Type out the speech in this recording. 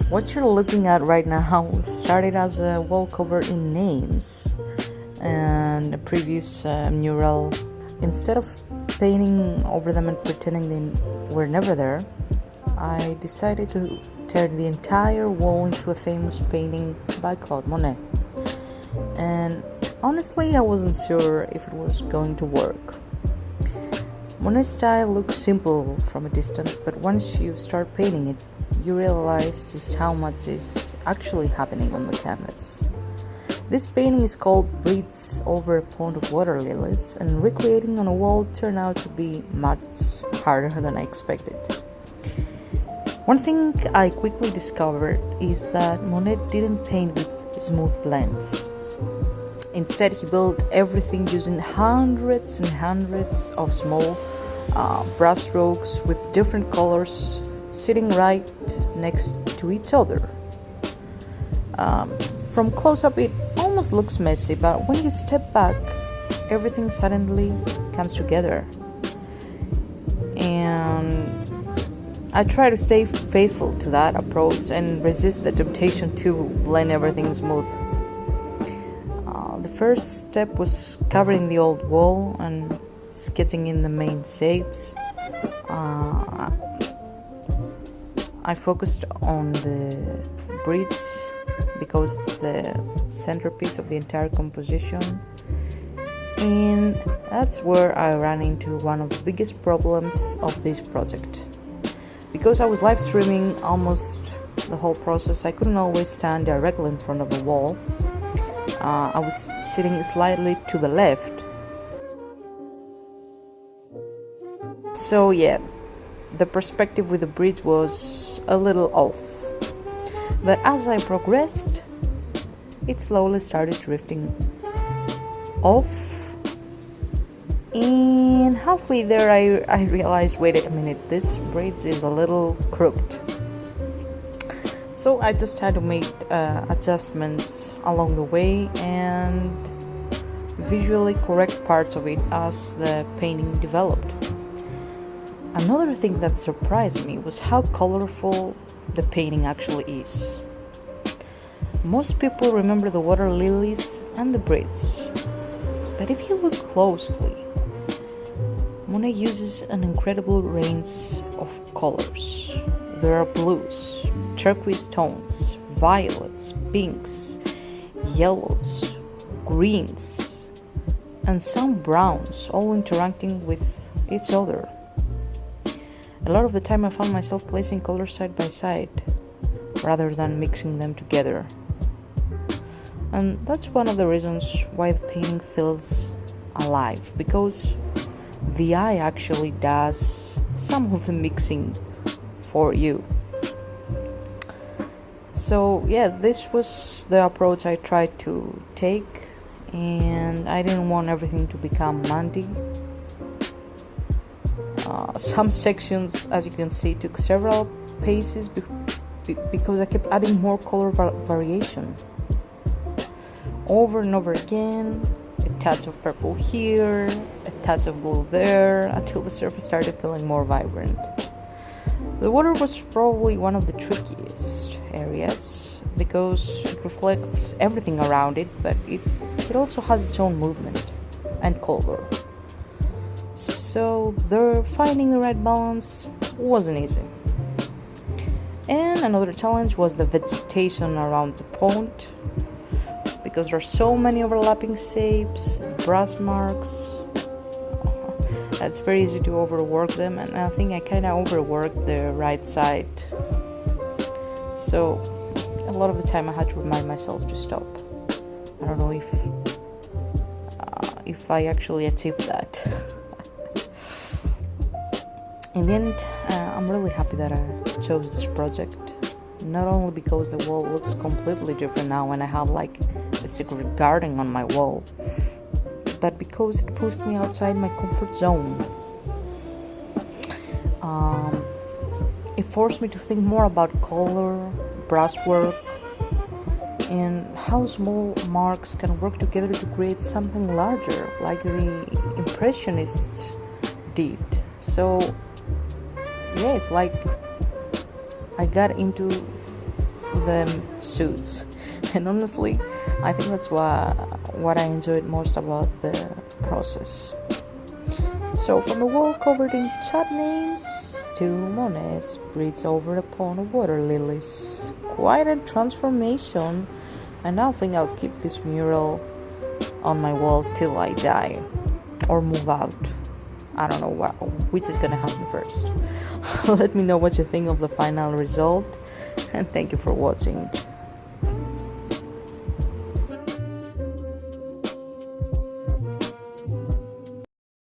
What you're looking at right now started as a wall covered in names and a previous mural. Instead of painting over them and pretending they were never there, I decided to turn the entire wall into a famous painting by Claude Monet. And honestly, I wasn't sure if it was going to work. Monet's style looks simple from a distance, but once you start painting it, you realize just how much is actually happening on the canvas. This painting is called Breathes Over a Pond of Water Lilies, and recreating on a wall turned out to be much harder than I expected. One thing I quickly discovered is that Monet didn't paint with smooth blends. Instead, he built everything using hundreds and hundreds of small brush strokes with different colors sitting right next to each other. From close-up, it almost looks messy, but when you step back, everything suddenly comes together. And I try to stay faithful to that approach and resist the temptation to blend everything smooth. The first step was covering the old wall and sketching in the main shapes. I focused on the bridge because it's the centerpiece of the entire composition, and that's where I ran into one of the biggest problems of this project. Because I was live streaming almost the whole process, I couldn't always stand directly in front of the wall. I was sitting slightly to the left. So yeah, the perspective with the bridge was a little off. But as I progressed, it slowly started drifting off. And halfway there, I realized, wait a minute, this bridge is a little crooked. So I just had to make adjustments along the way and visually correct parts of it as the painting developed. Another thing that surprised me was how colorful the painting actually is. Most people remember the water lilies and the bridge, but if you look closely, Monet uses an incredible range of colors. There are blues, turquoise tones, violets, pinks, yellows, greens, and some browns, all interacting with each other. A lot of the time I found myself placing colors side by side rather than mixing them together. And that's one of the reasons why the painting feels alive, because the eye actually does some of the mixing for you. So yeah, this was the approach I tried to take, and I didn't want everything to become muddy. Some sections, as you can see, took several paces because I kept adding more color variation over and over again. A touch of purple here, a touch of blue there, until the surface started feeling more vibrant. The water was probably one of the trickiest areas because it reflects everything around it, but it also has its own movement and color. So finding the right balance wasn't easy. And another challenge was the vegetation around the pond, because there are so many overlapping shapes, brush marks. It's very easy to overwork them, and I think I kind of overworked the right side. So a lot of the time I had to remind myself to stop. I don't know if I actually achieved that. In the end, I'm really happy that I chose this project. Not only because the wall looks completely different now and I have like a secret garden on my wall, but because it pushed me outside my comfort zone. It forced me to think more about color, brushwork, and how small marks can work together to create something larger, like the Impressionists did. So yeah, it's like I got into them suits. And honestly, I think that's what I enjoyed most about the process. So from a wall covered in chat names to Monet's breeds over a pond of water lilies. Quite a transformation, and I think I'll keep this mural on my wall till I die or move out. I don't know which is gonna happen first. Let me know what you think of the final result, and thank you for watching.